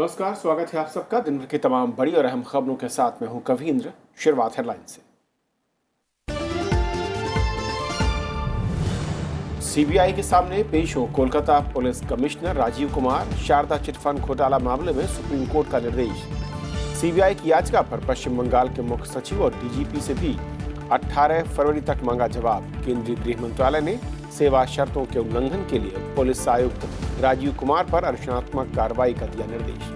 नमस्कार, स्वागत है आप सबका दिन भर की तमाम बड़ी और अहम खबरों के साथ मैं हूं कवींद्र। शुरुआत हेडलाइन से। सीबीआई के सामने पेश हो Kolkata police commissioner Rajeev Kumar. Saradha chit fund घोटाला मामले में सुप्रीम कोर्ट का निर्देश। सीबीआई की याचिका पर पश्चिम बंगाल के मुख्य सचिव और डीजीपी से भी 18 फरवरी तक मांगा जवाब। केंद्रीय गृह मंत्रालय ने सेवा शर्तों के उल्लंघन के लिए पुलिस आयुक्त राजीव कुमार पर अनुशासनात्मक कार्रवाई का दिया निर्देश।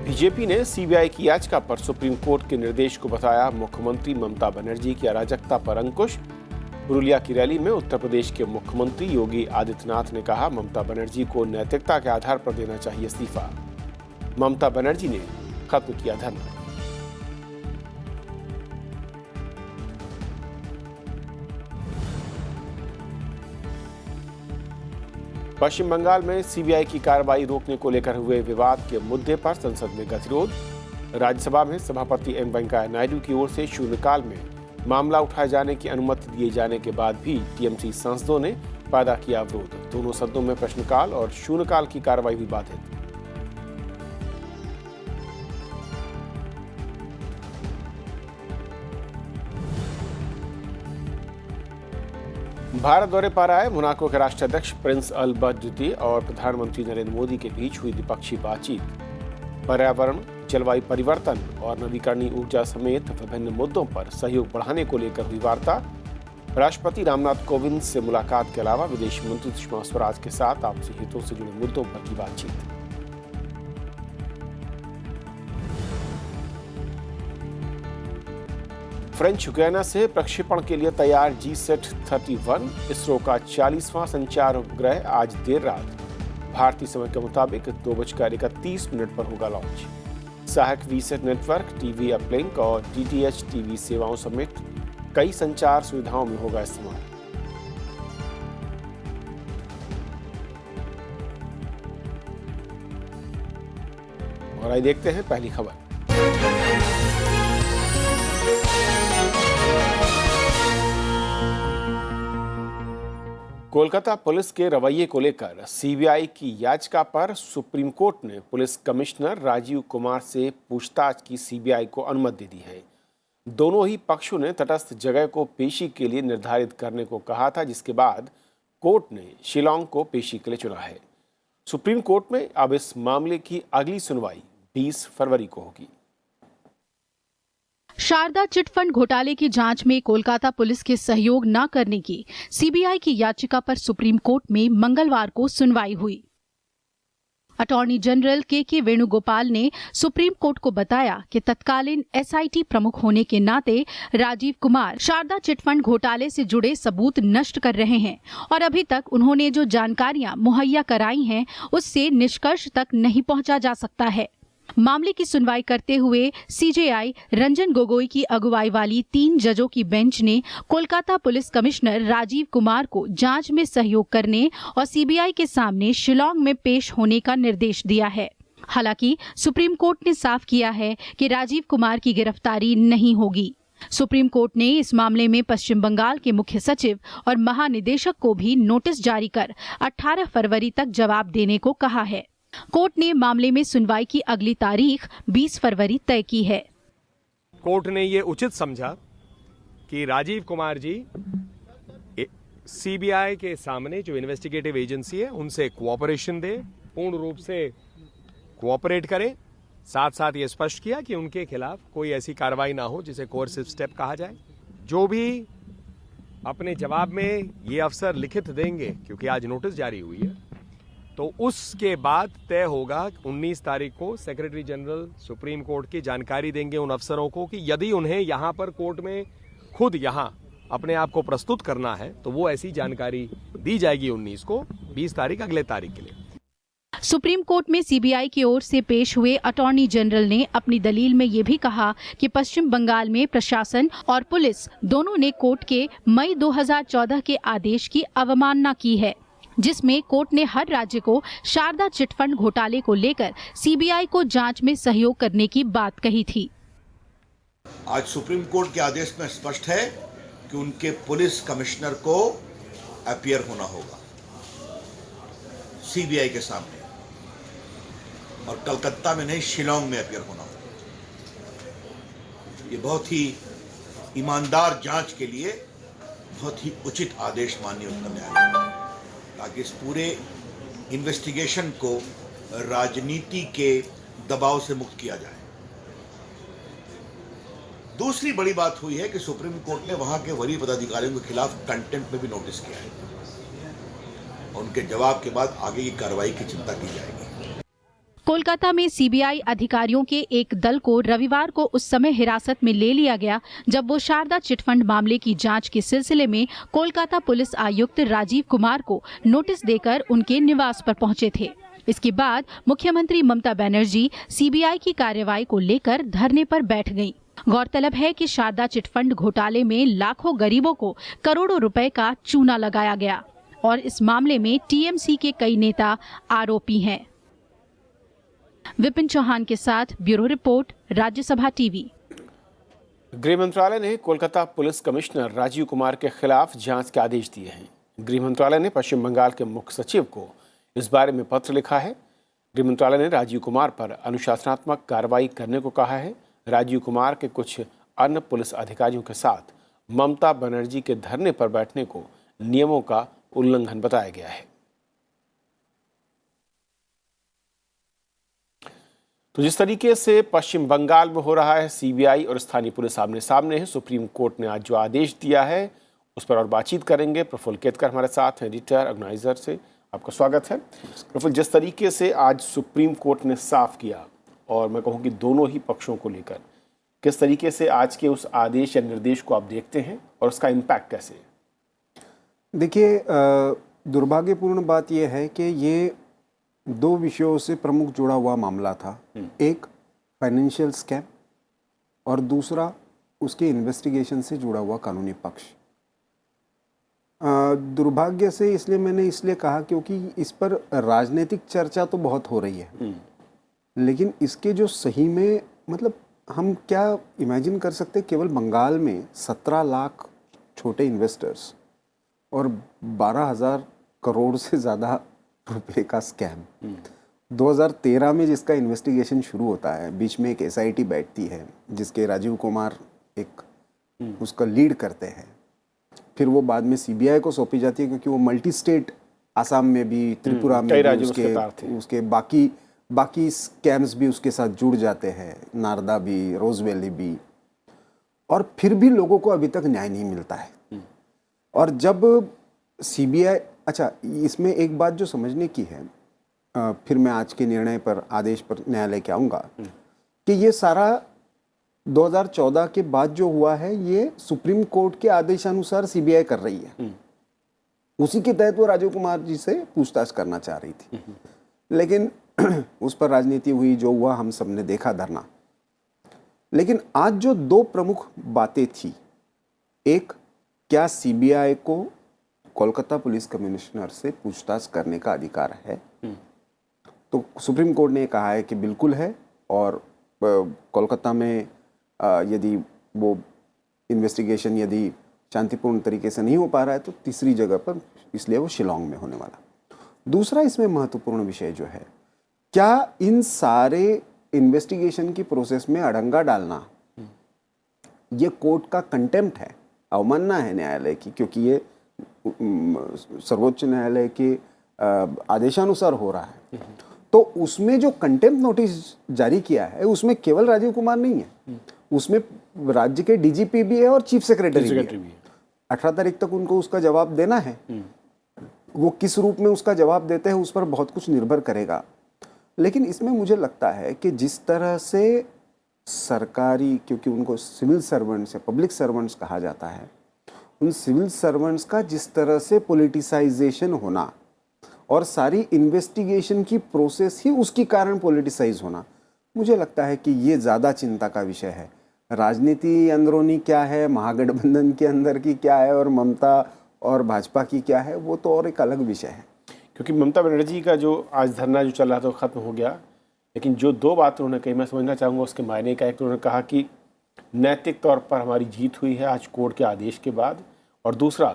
बीजेपी ने सीबीआई की याचिका पर सुप्रीम कोर्ट के निर्देश को बताया मुख्यमंत्री ममता बनर्जी की अराजकता पर अंकुश। पुरुलिया की रैली में उत्तर प्रदेश के मुख्यमंत्री योगी आदित्यनाथ ने कहा, ममता बनर्जी को नैतिकता के आधार पर देना चाहिए इस्तीफा। ममता बनर्जी ने खत्म किया धरना। पश्चिम बंगाल में सीबीआई की कार्रवाई रोकने को लेकर हुए विवाद के मुद्दे पर संसद में गतिरोध। राज्यसभा में सभापति एम वेंकैया नायडू की ओर से शून्यकाल में मामला उठाए जाने की अनुमति दिए जाने के बाद भी टीएमसी सांसदों ने पैदा किया अवरोध। दोनों सदनों में प्रश्नकाल और शून्यकाल की कार्रवाई हुई बाधित। भारत दौरे पर आए मोनाको के राष्ट्राध्यक्ष प्रिंस अल्बर्ट द्वितीय और प्रधानमंत्री नरेंद्र मोदी के बीच हुई द्विपक्षीय बातचीत। पर्यावरण, जलवायु परिवर्तन और नवीकरणीय ऊर्जा समेत विभिन्न मुद्दों पर सहयोग बढ़ाने को लेकर हुई वार्ता। राष्ट्रपति रामनाथ कोविंद से मुलाकात के अलावा विदेश मंत्री सुषमा स्वराज के साथ आपसी हितों से जुड़े मुद्दों पर की बातचीत। फ्रेंच गुयाना से प्रक्षेपण के लिए तैयार GSAT-31 इसरो का 40वां संचार उपग्रह आज देर रात भारतीय समय के मुताबिक 2:31 पर होगा लॉन्च। सहायक VSAT नेटवर्क, टीवी अपलिंक और DTH टीवी सेवाओं समेत कई संचार सुविधाओं में होगा इस्तेमाल। और आइए देखते हैं पहली खबर। कोलकाता पुलिस के रवैये को लेकर सीबीआई की याचिका पर सुप्रीम कोर्ट ने पुलिस कमिश्नर राजीव कुमार से पूछताछ की सीबीआई को अनुमति दे दी है। दोनों ही पक्षों ने तटस्थ जगह को पेशी के लिए निर्धारित करने को कहा था, जिसके बाद कोर्ट ने शिलांग को पेशी के लिए चुना है। सुप्रीम कोर्ट में अब इस मामले की अगली सुनवाई 20 फरवरी को होगी। शारदा चिटफंड घोटाले की जांच में कोलकाता पुलिस के सहयोग न करने की सीबीआई की याचिका पर सुप्रीम कोर्ट में मंगलवार को सुनवाई हुई। अटॉर्नी जनरल के वेणुगोपाल ने सुप्रीम कोर्ट को बताया कि तत्कालीन एसआईटी प्रमुख होने के नाते राजीव कुमार शारदा चिटफंड घोटाले से जुड़े सबूत नष्ट कर रहे हैं और अभी तक उन्होंने जो जानकारियां मुहैया कराई हैं उससे निष्कर्ष तक नहीं पहुंचा जा सकता है। मामले की सुनवाई करते हुए सीजेआई रंजन गोगोई की अगुवाई वाली 3 जजों की बेंच ने कोलकाता पुलिस कमिश्नर राजीव कुमार को जांच में सहयोग करने और सीबीआई के सामने शिलांग में पेश होने का निर्देश दिया है। हालांकि सुप्रीम कोर्ट ने साफ किया है कि राजीव कुमार की गिरफ्तारी नहीं होगी। सुप्रीम कोर्ट ने इस मामले में पश्चिम बंगाल के मुख्य सचिव और महानिदेशक को भी नोटिस जारी कर 18 फरवरी तक जवाब देने को कहा है। कोर्ट ने मामले में सुनवाई की अगली तारीख 20 फरवरी तय की है। कोर्ट ने ये उचित समझा कि राजीव कुमार जी सीबीआई के सामने जो इन्वेस्टिगेटिव एजेंसी है उनसे कोऑपरेशन दे, पूर्ण रूप से कोऑपरेट करें। साथ साथ ये स्पष्ट किया कि उनके खिलाफ कोई ऐसी कार्रवाई ना हो जिसे कोर्सिव स्टेप कहा जाए। जो भी अपने जवाब में ये अफसर लिखित देंगे, क्योंकि आज नोटिस जारी हुई है, तो उसके बाद तय होगा 19 तारीख को सेक्रेटरी जनरल सुप्रीम कोर्ट की जानकारी देंगे उन अफसरों को कि यदि उन्हें यहां पर कोर्ट में खुद यहां अपने आप को प्रस्तुत करना है तो वो ऐसी जानकारी दी जाएगी 19 को, 20 तारीख अगले तारीख के लिए। सुप्रीम कोर्ट में सीबीआई की ओर से पेश हुए अटॉर्नी जनरल ने अपनी दलील में ये भी कहा कि पश्चिम बंगाल में प्रशासन और पुलिस दोनों ने कोर्ट के मई 2014 के आदेश की अवमानना की है, जिसमें कोर्ट ने हर राज्य को शारदा चिटफंड घोटाले को लेकर सीबीआई को जांच में सहयोग करने की बात कही थी। आज सुप्रीम कोर्ट के आदेश में स्पष्ट है कि उनके पुलिस कमिश्नर को अपीयर होना होगा सीबीआई के सामने, और कलकत्ता में नहीं, शिलांग में अपीयर होना होगा। ये बहुत ही ईमानदार जांच के लिए बहुत ही उचित आदेश माननीय उच्चतम न्यायालय ने, ताकि इस पूरे इन्वेस्टिगेशन को राजनीति के दबाव से मुक्त किया जाए। दूसरी बड़ी बात हुई है कि सुप्रीम कोर्ट ने वहां के वरीय पदाधिकारियों के खिलाफ कंटेम्प्ट में भी नोटिस किया है, और उनके जवाब के बाद आगे की कार्रवाई की चिंता की जाएगी। कोलकाता में सीबीआई अधिकारियों के एक दल को रविवार को उस समय हिरासत में ले लिया गया जब वो शारदा चिटफंड मामले की जांच के सिलसिले में कोलकाता पुलिस आयुक्त राजीव कुमार को नोटिस देकर उनके निवास पर पहुंचे थे। इसके बाद मुख्यमंत्री ममता बनर्जी सीबीआई की कार्रवाई को लेकर धरने पर बैठ गईं। गौरतलब है कि शारदा चिटफंड घोटाले में लाखों गरीबों को करोड़ों रुपए का चूना लगाया गया और इस मामले में टीएमसी के कई नेता आरोपी हैं। विपिन चौहान के साथ ब्यूरो रिपोर्ट, राज्यसभा टीवी। गृह मंत्रालय ने कोलकाता पुलिस कमिश्नर राजीव कुमार के खिलाफ जांच के आदेश दिए हैं। गृह मंत्रालय ने पश्चिम बंगाल के मुख्य सचिव को इस बारे में पत्र लिखा है। गृह मंत्रालय ने राजीव कुमार पर अनुशासनात्मक कार्रवाई करने को कहा है। राजीव कुमार के कुछ अन्य पुलिस अधिकारियों के साथ ममता बनर्जी के धरने पर बैठने को नियमों का उल्लंघन बताया गया है। तो जिस तरीके से पश्चिम बंगाल में हो रहा है, सीबीआई और स्थानीय पुलिस आमने सामने है। सुप्रीम कोर्ट ने आज जो आदेश दिया है उस पर और बातचीत करेंगे। प्रफुल्ल केतकर हमारे साथ हैं, एडिटर ऑर्गेनाइजर से। आपका स्वागत है प्रफुल्ल। जिस तरीके से आज सुप्रीम कोर्ट ने साफ किया, और मैं कहूँ कि दोनों ही पक्षों को लेकर, किस तरीके से आज के उस आदेश या निर्देश को आप देखते हैं और उसका इम्पैक्ट कैसे है? देखिए, दुर्भाग्यपूर्ण बात यह है कि ये दो विषयों से प्रमुख जुड़ा हुआ मामला था। एक फाइनेंशियल स्कैम और दूसरा उसके इन्वेस्टिगेशन से जुड़ा हुआ कानूनी पक्ष। दुर्भाग्य से इसलिए मैंने कहा क्योंकि इस पर राजनीतिक चर्चा तो बहुत हो रही है, लेकिन इसके जो सही में मतलब हम क्या इमेजिन कर सकते, केवल बंगाल में 17 लाख छोटे इन्वेस्टर्स और 12,000 करोड़ से ज़्यादा रुपए का स्कैम। 2013 में जिसका इन्वेस्टिगेशन शुरू होता है, बीच में एक एसआईटी बैठती है जिसके राजीव कुमार एक उसका लीड करते हैं। फिर वो बाद में सीबीआई को सौंपी जाती है क्योंकि वो मल्टी स्टेट, आसाम में भी, त्रिपुरा में भी, उसके बाकी स्कैम्स भी उसके साथ जुड़ जाते हैं, नारदा भी, रोज वैली भी, और फिर भी लोगों को अभी तक न्याय नहीं मिलता है। और जब सीबीआई, अच्छा, इसमें एक बात जो समझने की है, फिर मैं आज के निर्णय पर, आदेश पर न्यायालय के आऊँगा, कि ये सारा 2014 के बाद जो हुआ है ये सुप्रीम कोर्ट के आदेशानुसार सीबीआई कर रही है। उसी के तहत वो राजीव कुमार जी से पूछताछ करना चाह रही थी, लेकिन उस पर राजनीति हुई, जो हुआ हम सबने देखा, धरना। लेकिन आज जो दो प्रमुख बातें थी, एक, क्या सीबीआई को कोलकाता पुलिस कमिश्नर से पूछताछ करने का अधिकार है? तो सुप्रीम कोर्ट ने कहा है कि बिल्कुल है, और कोलकाता में यदि वो इन्वेस्टिगेशन यदि शांतिपूर्ण तरीके से नहीं हो पा रहा है तो तीसरी जगह पर, इसलिए वो शिलांग में होने वाला। दूसरा इसमें महत्वपूर्ण विषय जो है, क्या इन सारे इन्वेस्टिगेशन की प्रोसेस में अड़ंगा डालना ये कोर्ट का कंटेम्प्ट है, अवमानना है न्यायालय की, क्योंकि ये सर्वोच्च न्यायालय के आदेशानुसार हो रहा है। तो उसमें जो कंटेम्प्ट नोटिस जारी किया है उसमें केवल राजीव कुमार नहीं है, उसमें राज्य के डीजीपी भी है और चीफ सेक्रेटरी भी है। 18 तारीख तक उनको उसका जवाब देना है। वो किस रूप में उसका जवाब देते हैं उस पर बहुत कुछ निर्भर करेगा। लेकिन इसमें मुझे लगता है कि जिस तरह से सरकारी, क्योंकि उनको सिविल सर्वेंट्स या पब्लिक सर्वेंट्स कहा जाता है, उन सिविल सर्वेंट्स का जिस तरह से पॉलिटिसाइजेशन होना और सारी इन्वेस्टिगेशन की प्रोसेस ही उसके कारण पॉलिटिसाइज होना, मुझे लगता है कि ये ज़्यादा चिंता का विषय है। राजनीति अंदरूनी क्या है, महागठबंधन के अंदर की क्या है, और ममता और भाजपा की क्या है, वो तो और एक अलग विषय है। क्योंकि ममता बनर्जी का जो आज धरना जो चल रहा था वो ख़त्म हो गया, लेकिन जो दो बात उन्होंने कही, मैं समझना चाहूँगा उसके मायने का। एक तो उन्होंने कहा कि नैतिक तौर पर हमारी जीत हुई है आज कोर्ट के आदेश के बाद, और दूसरा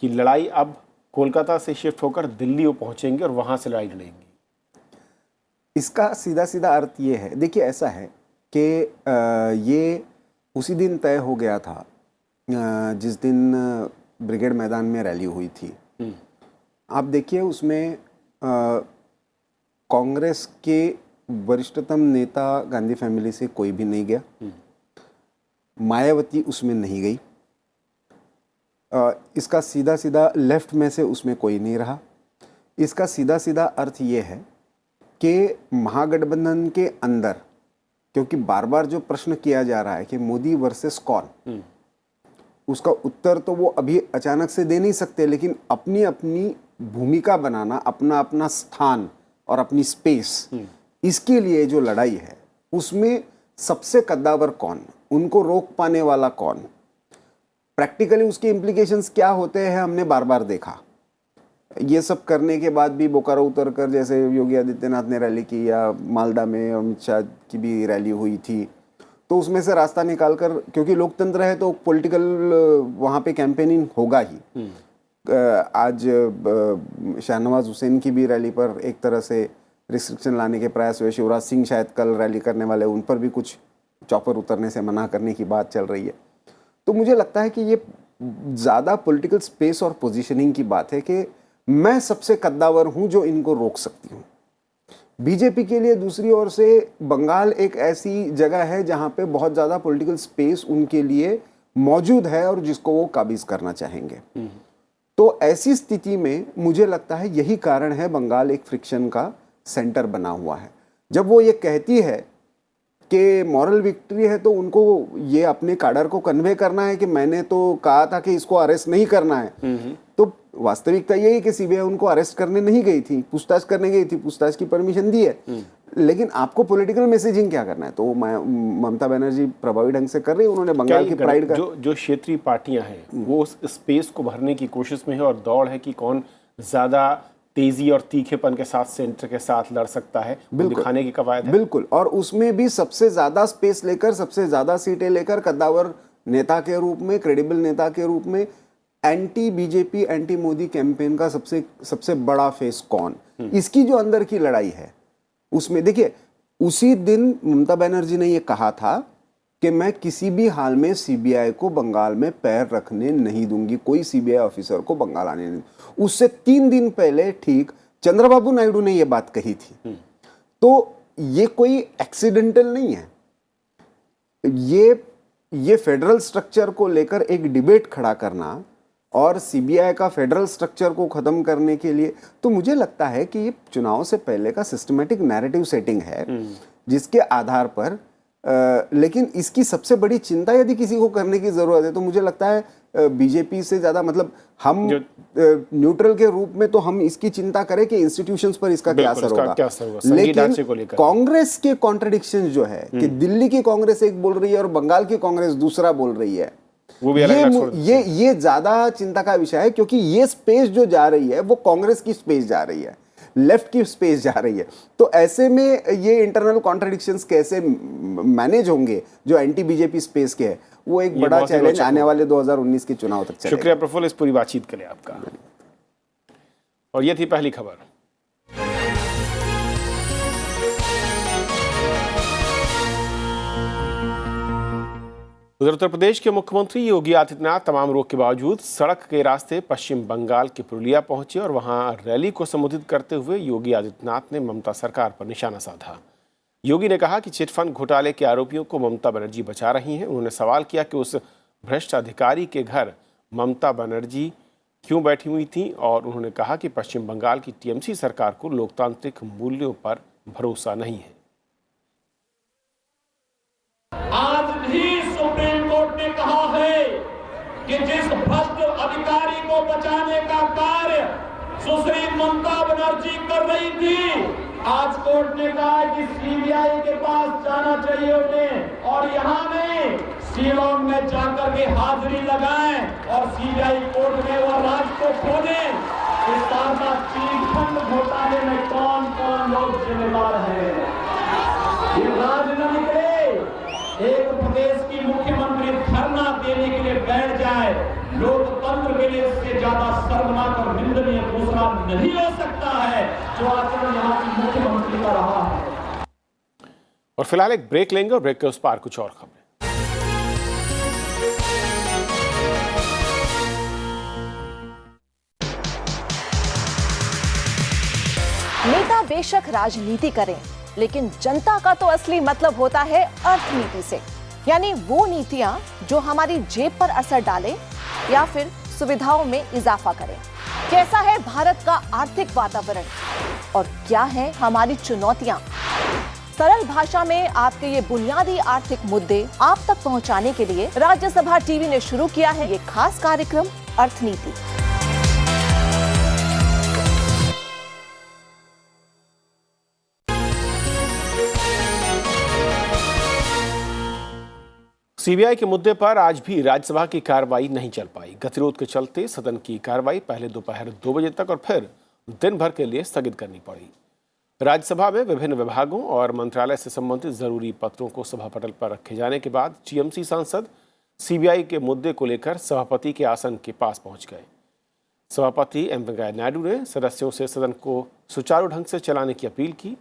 कि लड़ाई अब कोलकाता से शिफ्ट होकर दिल्ली वो पहुंचेंगे और वहां से लड़ाई लड़ेंगे। इसका सीधा सीधा अर्थ ये है, देखिए ऐसा है कि ये उसी दिन तय हो गया था जिस दिन ब्रिगेड मैदान में रैली हुई थी। आप देखिए उसमें कांग्रेस के वरिष्ठतम नेता गांधी फैमिली से कोई भी नहीं गया, मायावती उसमें नहीं गई, इसका सीधा सीधा लेफ्ट में से उसमें कोई नहीं रहा। इसका सीधा सीधा अर्थ ये है कि महागठबंधन के अंदर, क्योंकि बार बार जो प्रश्न किया जा रहा है कि मोदी वर्सेस कौन, उसका उत्तर तो वो अभी अचानक से दे नहीं सकते, लेकिन अपनी अपनी भूमिका बनाना, अपना अपना स्थान और अपनी स्पेस, इसके लिए जो लड़ाई है उसमें सबसे कद्दावर कौन, उनको रोक पाने वाला कौन, प्रैक्टिकली उसके इम्प्लीकेशंस क्या होते हैं हमने बार बार देखा। ये सब करने के बाद भी बोकारो उतर कर जैसे योगी आदित्यनाथ ने रैली की, या मालदा में अमित शाह की भी रैली हुई थी, तो उसमें से रास्ता निकाल कर, क्योंकि लोकतंत्र है तो पॉलिटिकल वहाँ पे कैंपेनिंग होगा ही। आज शाहनवाज हुसैन की भी रैली पर एक तरह से रिस्ट्रिक्शन लाने के प्रयास हुए, शिवराज सिंह शायद कल रैली करने वाले, उन पर भी कुछ चौपर उतरने से मना करने की बात चल रही है। तो मुझे लगता है कि ये ज़्यादा पॉलिटिकल स्पेस और पोजीशनिंग की बात है कि मैं सबसे कद्दावर हूं जो इनको रोक सकती हूं। बीजेपी के लिए दूसरी ओर से बंगाल एक ऐसी जगह है जहां पे बहुत ज़्यादा पॉलिटिकल स्पेस उनके लिए मौजूद है और जिसको वो काबिज करना चाहेंगे। तो ऐसी स्थिति में मुझे लगता है यही कारण है बंगाल एक फ्रिक्शन का सेंटर बना हुआ है। जब वो ये कहती है कि मॉरल विक्ट्री है, तो उनको ये अपने काडर को कन्वे करना है कि मैंने तो कहा था कि इसको अरेस्ट नहीं करना है। तो वास्तविकता यही है कि सीबीआई उनको अरेस्ट करने नहीं गई थी, पूछताछ करने गई थी, पूछताछ की परमिशन दी है, लेकिन आपको पॉलिटिकल मैसेजिंग क्या करना है, तो ममता बनर्जी प्रभावी ढंग से कर रही है। उन्होंने बंगाल की प्राइड का जो क्षेत्रीय पार्टियां हैं वो उस स्पेस को भरने की कोशिश में है और दौड़ है कि कौन ज्यादा तेजी और तीखेपन के साथ सेंटर के साथ लड़ सकता है, दिखाने की कवायद है। बिल्कुल, और उसमें भी सबसे ज्यादा स्पेस लेकर, सबसे ज्यादा सीटें लेकर, कद्दावर नेता के रूप में, क्रेडिबल नेता के रूप में, anti BJP anti Modi campaign का सबसे बड़ा फेस कौन, इसकी जो अंदर की लड़ाई है उसमें देखिए, उसी दिन ममता बनर्जी ने यह कहा था कि मैं किसी भी हाल में सीबीआई को बंगाल में पैर रखने नहीं दूंगी, कोई सीबीआई ऑफिसर को बंगाल आने नहीं। उससे 3 दिन पहले ठीक चंद्रबाबू नायडू ने यह बात कही थी। तो ये कोई एक्सीडेंटल नहीं है, ये फेडरल स्ट्रक्चर को लेकर एक डिबेट खड़ा करना और सीबीआई का फेडरल स्ट्रक्चर को खत्म करने के लिए, तो मुझे लगता है कि ये चुनाव से पहले का सिस्टमैटिक नैरेटिव सेटिंग है जिसके आधार पर लेकिन इसकी सबसे बड़ी चिंता यदि किसी को करने की जरूरत है तो मुझे लगता है बीजेपी से ज्यादा, मतलब हम न्यूट्रल के रूप में तो हम इसकी चिंता करें कि इंस्टीट्यूशंस पर इसका क्या असर होगा, लेकिन कांग्रेस के कॉन्ट्रडिक्शन जो है कि दिल्ली की कांग्रेस एक बोल रही है और बंगाल की कांग्रेस दूसरा बोल रही है, वो भी ये ज्यादा चिंता का विषय है, क्योंकि ये स्पेस जो जा रही है वो कांग्रेस की स्पेस जा रही है, लेफ्ट की स्पेस जा रही है। तो ऐसे में ये इंटरनल कॉन्ट्रडिक्शंस कैसे मैनेज होंगे जो एंटी बीजेपी स्पेस के है, वो एक बड़ा चैलेंज आने वाले 2019 के चुनाव तक चलेगा। शुक्रिया प्रफुल्ल इस पूरी बातचीत के लिए आपका। और ये थी पहली खबर। उधर उत्तर प्रदेश के मुख्यमंत्री योगी आदित्यनाथ तमाम रोक के बावजूद सड़क के रास्ते पश्चिम बंगाल के पुरुलिया पहुंचे और वहां रैली को संबोधित करते हुए योगी आदित्यनाथ ने ममता सरकार पर निशाना साधा। योगी ने कहा कि चिटफंड घोटाले के आरोपियों को ममता बनर्जी बचा रही हैं। उन्होंने सवाल किया कि उस भ्रष्ट अधिकारी के घर ममता बनर्जी क्यों बैठी हुई थी और उन्होंने कहा कि पश्चिम बंगाल की टीएमसी सरकार को लोकतांत्रिक मूल्यों पर भरोसा नहीं है। आज भी सुप्रीम कोर्ट ने कहा है कि जिस भ्रष्ट अधिकारी को बचाने का कार्य सुश्री ममता बनर्जी कर रही थी, आज कोर्ट ने कहा कि सीबीआई के पास जाना चाहिए उन्हें और यहां में शिलोंग में जाकर के हाजिरी लगाएं और सीबीआई कोर्ट में वो राज को खोलें कि सारा चिटफंड घोटाले में कौन कौन लोग जिम्मेदार हैं। ये राज न निकले, एक प्रदेश की मुख्यमंत्री धरना देने के लिए बैठ जाए, लोकतंत्र के लिए इससे ज्यादा शर्मनाक और निंदनीय दूसरा नहीं हो सकता है जो आचरण यहाँ की मुख्यमंत्री का रहा है। और फिलहाल एक ब्रेक लेंगे और ब्रेक के उस पार कुछ और खबरें। नेता बेशक राजनीति करें, लेकिन जनता का तो असली मतलब होता है अर्थनीति से, यानी वो नीतियां जो हमारी जेब पर असर डालें या फिर सुविधाओं में इजाफा करें। कैसा है भारत का आर्थिक वातावरण और क्या है हमारी चुनौतियां? सरल भाषा में आपके ये बुनियादी आर्थिक मुद्दे आप तक पहुंचाने के लिए राज्यसभा टीवी ने शुरू किया है ये खास कार्यक्रम अर्थनीति। सीबीआई के मुद्दे पर आज भी राज्यसभा की कार्रवाई नहीं चल पाई। गतिरोध के चलते सदन की कार्रवाई पहले दोपहर 2 बजे तक और फिर दिन भर के लिए स्थगित करनी पड़ी। राज्यसभा में विभिन्न विभागों और मंत्रालय से संबंधित जरूरी पत्रों को सभा पटल पर रखे जाने के बाद टीएमसी सांसद सीबीआई के मुद्दे को लेकर सभापति के आसन के पास पहुंच गए। सभापति एम वेंकैया नायडू ने सदस्यों से सदन को सुचारू ढंग से चलाने की अपील की।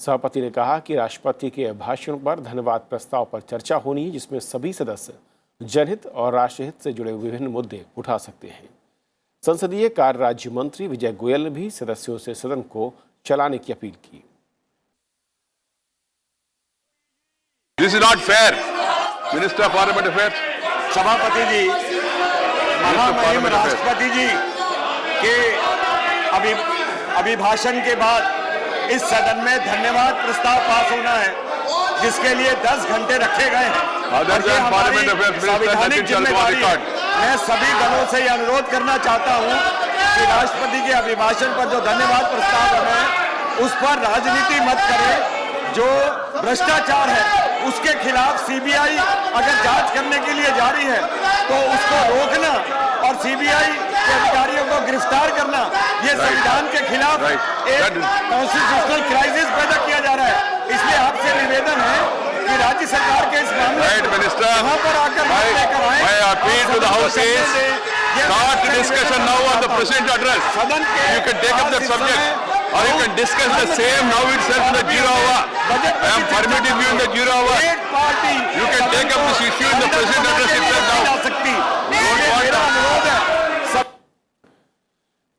सभापति ने कहा कि राष्ट्रपति के भाषण पर धन्यवाद प्रस्ताव पर चर्चा होनी है, जिसमें सभी सदस्य जनहित और राष्ट्रहित से जुड़े विभिन्न मुद्दे उठा सकते हैं। संसदीय कार्य राज्य मंत्री विजय गोयल ने भी सदस्यों से सदन को चलाने की अपील की। This is not fair. Minister of parliament affairs, सभापति जी, महामहिम राष्ट्रपति जी के अभिभाषण के बाद इस सदन में धन्यवाद प्रस्ताव पास होना है, जिसके लिए 10 घंटे रखे गए हैं। संवैधानिक जिम्मेदारी है। मैं सभी दलों से यह अनुरोध करना चाहता हूं कि राष्ट्रपति के अभिभाषण पर जो धन्यवाद प्रस्ताव है उस पर राजनीति मत करें। जो भ्रष्टाचार है उसके खिलाफ सीबीआई अगर जांच करने के लिए जा रही है तो उसको रोकना और सीबीआई के अधिकारियों को गिरफ्तार करना, ये संविधान के खिलाफ एक कॉन्स्टिट्यूशनल क्राइसिस पैदा किया जा रहा है। इसलिए आपसे निवेदन है कि राज्य सरकार के इस मामले यहाँ पर आकर लेकर आए। सदन के you can take up the subject or you can discuss the same now itself in the zero hour. I am permitting you in the zero hour. You can take up this issue in the president address itself now.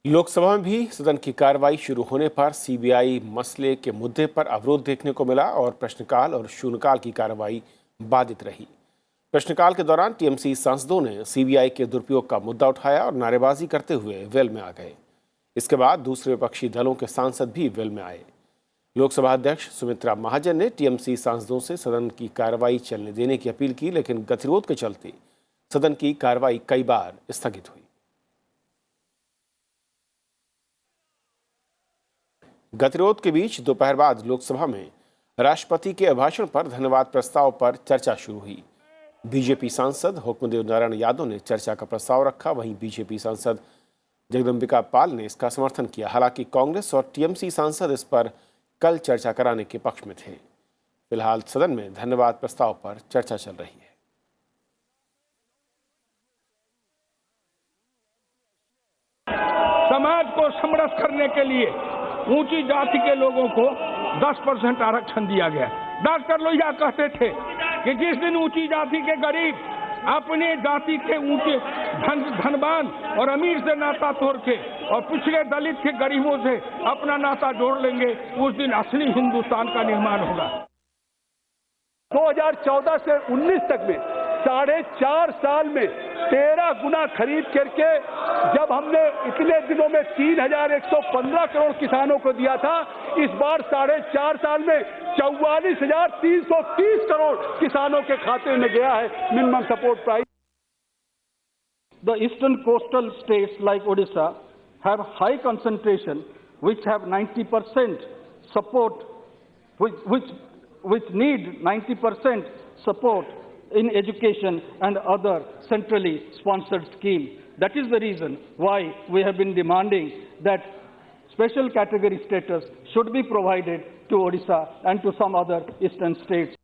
Lok Sabha में भी सदन की कार्रवाई शुरू होने पर CBI मसले के मुद्दे पर अवरोध देखने को मिला और प्रश्नकाल और शून्यकाल की कार्रवाई बाधित रही। प्रश्नकाल के दौरान टीएमसी सांसदों ने सीबीआई के दुरुपयोग का मुद्दा उठाया और नारेबाजी करते हुए वेल में आ गए। इसके बाद दूसरे विपक्षी दलों के सांसद भी वेल में आए। लोकसभा अध्यक्ष सुमित्रा महाजन ने टीएमसी सांसदों से सदन की कार्रवाई चलने देने की अपील की, लेकिन गतिरोध के चलते सदन की कार्रवाई कई बार स्थगित हुई। गतिरोध के बीच दोपहर बाद लोकसभा में राष्ट्रपति के अभिभाषण पर धन्यवाद प्रस्ताव पर चर्चा शुरू हुई। बीजेपी सांसद हुक्मदेव नारायण यादव ने चर्चा का प्रस्ताव रखा, वहीं बीजेपी सांसद जगदम्बिका पाल ने इसका समर्थन किया। हालांकि कांग्रेस और टीएमसी सांसद इस पर कल चर्चा कराने के पक्ष में थे। फिलहाल सदन में धन्यवाद प्रस्ताव पर चर्चा चल रही है। समाज को समरस करने के लिए ऊंची जाति के लोगों को 10% आरक्षण दिया गया। डॉक्टर लोहिया कहते थे कि जिस दिन ऊंची जाति के गरीब अपने जाति के ऊंचे धनवान और अमीर से नाता तोड़ के और पिछड़े दलित के गरीबों से अपना नाता जोड़ लेंगे, उस दिन असली हिंदुस्तान का निर्माण होगा। 2014 से 19 तक में 4.5 साल में 13 गुना खरीद करके जब हमने इतने दिनों में 3,115 करोड़ किसानों को दिया था, इस बार 4.5 साल में 44,330 करोड़ किसानों के खाते में गया है minimum support price. The eastern coastal states like Odisha have high concentration which have 90% support, which need 90% support in education and other centrally sponsored schemes. That is the reason why we have been demanding that special category status should be provided to Odisha and to some other eastern states.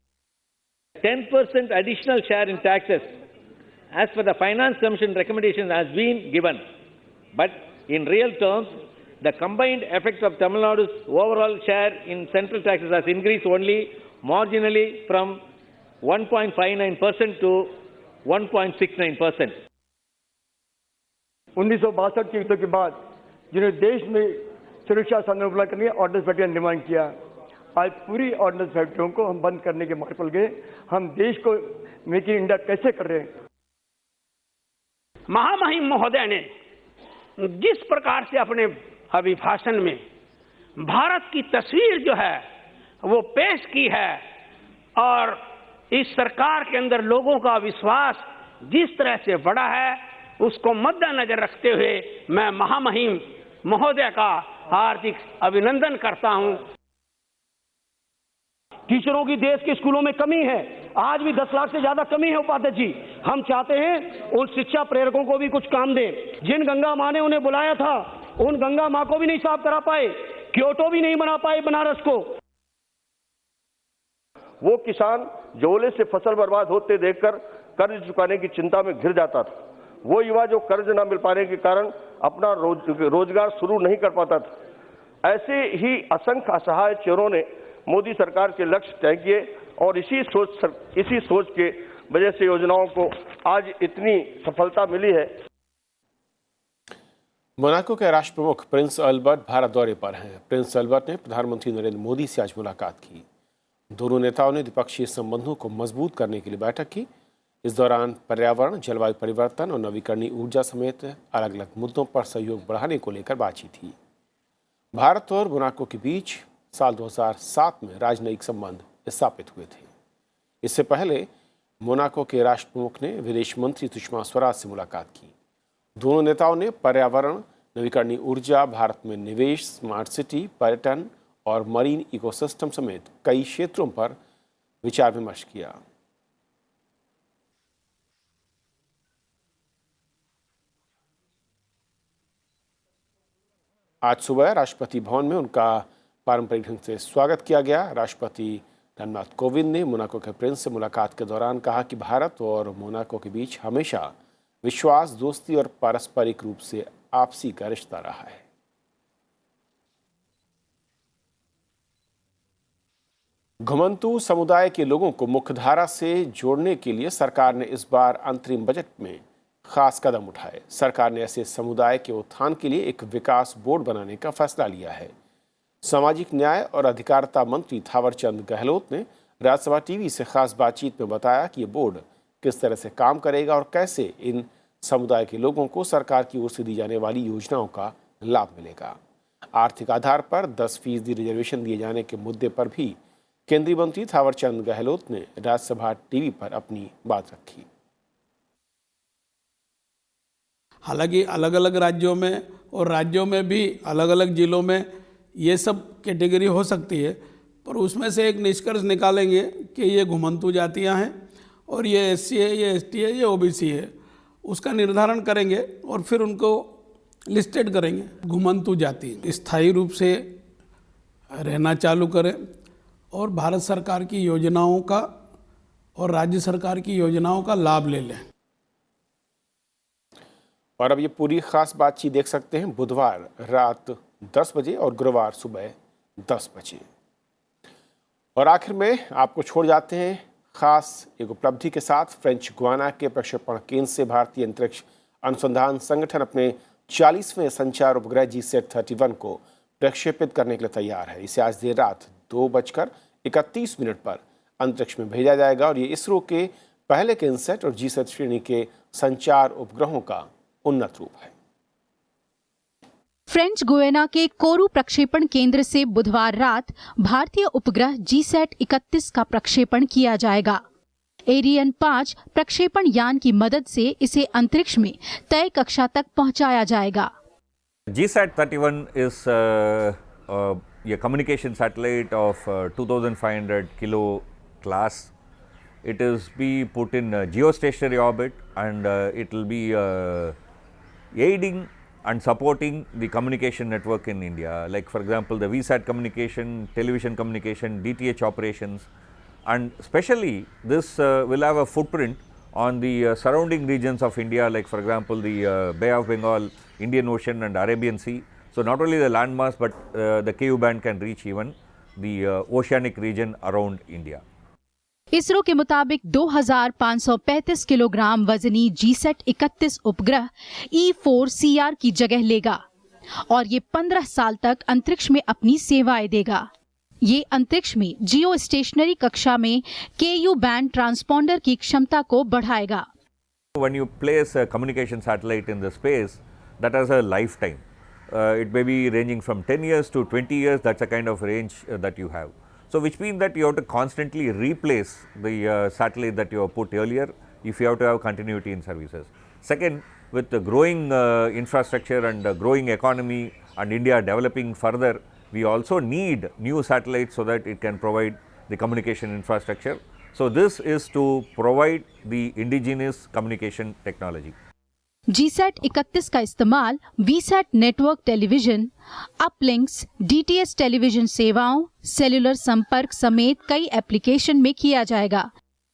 10% additional share in taxes, as per the Finance Commission recommendation, has been given. But in real terms, the combined effect of Tamil Nadu's overall share in central taxes has increased only marginally from 1.59% to 1.69%. 1962 की युद्ध के बाद जिन्होंने देश में सुरक्षा साधन उपलब्ध करने के ऑर्डिनेंस फैक्ट्री का निर्माण किया, आज पूरी ऑर्डिनेंस फैक्ट्रियों को हम बंद करने के मार्ग पर गए। हम देश को मेक इन इंडिया कैसे कर रहे हैं? महामहिम महोदय ने जिस प्रकार से अपने अभिभाषण में भारत की तस्वीर जो है वो पेश की है और इस सरकार के अंदर लोगों का विश्वास जिस तरह से बढ़ा है, उसको मद्देनजर रखते हुए मैं महामहिम महोदय का हार्दिक अभिनंदन करता हूं। टीचरों की देश के स्कूलों में कमी है, आज भी 10 लाख से ज्यादा कमी है उपाध्यक्ष जी। हम चाहते हैं उन शिक्षा प्रेरकों को भी कुछ काम दें। जिन गंगा मां ने उन्हें बुलाया था, उन गंगा मां को भी नहीं साफ करा पाए, क्योटो भी नहीं बना पाए बनारस को। वो किसान जोले से फसल बर्बाद होते देखकर कर्ज चुकाने की चिंता में घिर जाता था। वो युवा जो कर्ज न मिल पाने के कारण अपना रोजगार शुरू नहीं कर पाता था। ऐसे ही असंख्य असहाय चेहरों ने मोदी सरकार के लक्ष्य तय किए और इसी सोच के वजह से योजनाओं को आज इतनी सफलता मिली है। मोनाको के राष्ट्र प्रमुख प्रिंस अल्बर्ट भारत दौरे पर हैं। प्रिंस अल्बर्ट ने प्रधानमंत्री नरेंद्र मोदी से आज मुलाकात की। दोनों नेताओं ने द्विपक्षीय संबंधों को मजबूत करने के लिए बैठक की। इस दौरान पर्यावरण, जलवायु परिवर्तन और नवीकरणीय ऊर्जा समेत अलग अलग मुद्दों पर सहयोग बढ़ाने को लेकर बातचीत हुई। भारत और मोनाको के बीच साल 2007 में राजनयिक संबंध स्थापित हुए थे। इससे पहले मोनाको के राष्ट्र प्रमुख ने विदेश मंत्री सुषमा स्वराज से मुलाकात की। दोनों नेताओं ने पर्यावरण, नवीकरणीय ऊर्जा, भारत में निवेश, स्मार्ट सिटी, पर्यटन और मरीन इकोसिस्टम समेत कई क्षेत्रों पर विचार विमर्श किया। आज सुबह राष्ट्रपति भवन में उनका पारंपरिक ढंग से स्वागत किया गया। राष्ट्रपति रामनाथ कोविंद ने मोनाको के प्रिंस से मुलाकात के दौरान कहा कि भारत और मोनाको के बीच हमेशा विश्वास, दोस्ती और पारस्परिक रूप से आपसी का रिश्ता रहा है। घुमंतू समुदाय के लोगों को मुख्यधारा से जोड़ने के लिए सरकार ने इस बार अंतरिम बजट में खास कदम उठाए। सरकार ने ऐसे समुदाय के उत्थान के लिए एक विकास बोर्ड बनाने का फैसला लिया है। सामाजिक न्याय और अधिकारिता मंत्री थावरचंद गहलोत ने राज्यसभा टीवी से खास बातचीत में बताया कि ये बोर्ड किस तरह से काम करेगा और कैसे इन समुदाय के लोगों को सरकार की ओर से दी जाने वाली योजनाओं का लाभ मिलेगा। आर्थिक आधार पर 10% रिजर्वेशन दिए जाने के मुद्दे पर भी केंद्रीय मंत्री थावरचंद गहलोत ने राज्यसभा टीवी पर अपनी बात रखी। हालांकि अलग अलग राज्यों में और राज्यों में भी अलग अलग जिलों में ये सब कैटेगरी हो सकती है, पर उसमें से एक निष्कर्ष निकालेंगे कि ये घुमंतू जातियां हैं और ये SC है, ये ST है, ये OBC है। उसका निर्धारण करेंगे और फिर उनको लिस्टेड करेंगे। घुमंतू जाति स्थायी रूप से रहना चालू करें और भारत सरकार की योजनाओं का और राज्य सरकार की योजनाओं का लाभ ले लें। और अब ये पूरी खास बातचीत देख सकते हैं बुधवार रात 10 बजे और गुरुवार सुबह 10 बजे। और आखिर में आपको छोड़ जाते हैं खास एक उपलब्धि के साथ। फ्रेंच गुयाना के प्रक्षेपण केंद्र से भारतीय अंतरिक्ष अनुसंधान संगठन अपने 40वें संचार उपग्रह GSAT-31 को प्रक्षेपित करने के लिए तैयार है। इसे आज देर रात 2:31 पर अंतरिक्ष में भेजा जाएगा और ये इसरो के पहले किन्सैट और GSAT श्रेणी के संचार उपग्रहों का उन्नत रूप है। फ्रेंच गुयाना के कोरू प्रक्षेपण केंद्र से बुधवार रात भारतीय उपग्रह GSAT-31 का प्रक्षेपण किया जाएगा। एरियन 5 प्रक्षेपण यान की मदद से इसे अंतरिक्ष में तय कक्षा तक पहुंचाया जाएगा। GSAT-31 is a communication satellite of 2500 kilo class. It is be put in geostationary orbit and it will be aiding and supporting the communication network in India, like for example the VSAT communication, television communication, DTH operations, and especially this will have a footprint on the surrounding regions of India, like for example the Bay of Bengal, Indian Ocean and Arabian Sea. So not only the landmass, but the Ku band can reach even the oceanic region around India. ISRO के मुताबिक 2535 kilogram वजनी GSAT 31 उपग्रह E4CR की जगह लेगा और ये 15 साल तक अंतरिक्ष में अपनी सेवाएं देगा। ये अंतरिक्ष में जियो स्टेशनरी कक्षा में Ku बैंड ट्रांसपॉन्डर की क्षमता को बढ़ाएगा। When you place a communication satellite in the space, that has a lifetime. It may be ranging from 10 years to 20 years. That's a kind of range that you have. So which means that you have to constantly replace the satellite that you have put earlier if you have to have continuity in services. Second, with the growing infrastructure and growing economy and India developing further, we also need new satellites so that it can provide the communication infrastructure. So this is to provide the indigenous communication technology. GSAT 31 का इस्तेमाल VSAT network television, uplinks, DTH television सेवाओं, cellular संपर्क समेत कई application में किया जाएगा।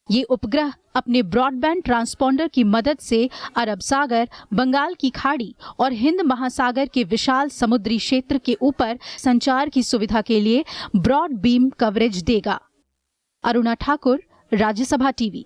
ये उपग्रह अपने ब्रॉडबैंड ट्रांसपॉन्डर की मदद से अरब सागर, बंगाल की खाड़ी और हिंद महासागर के विशाल समुद्री क्षेत्र के ऊपर संचार की सुविधा के लिए ब्रॉड बीम कवरेज देगा। अरुणा ठाकुर, राज्यसभा टीवी।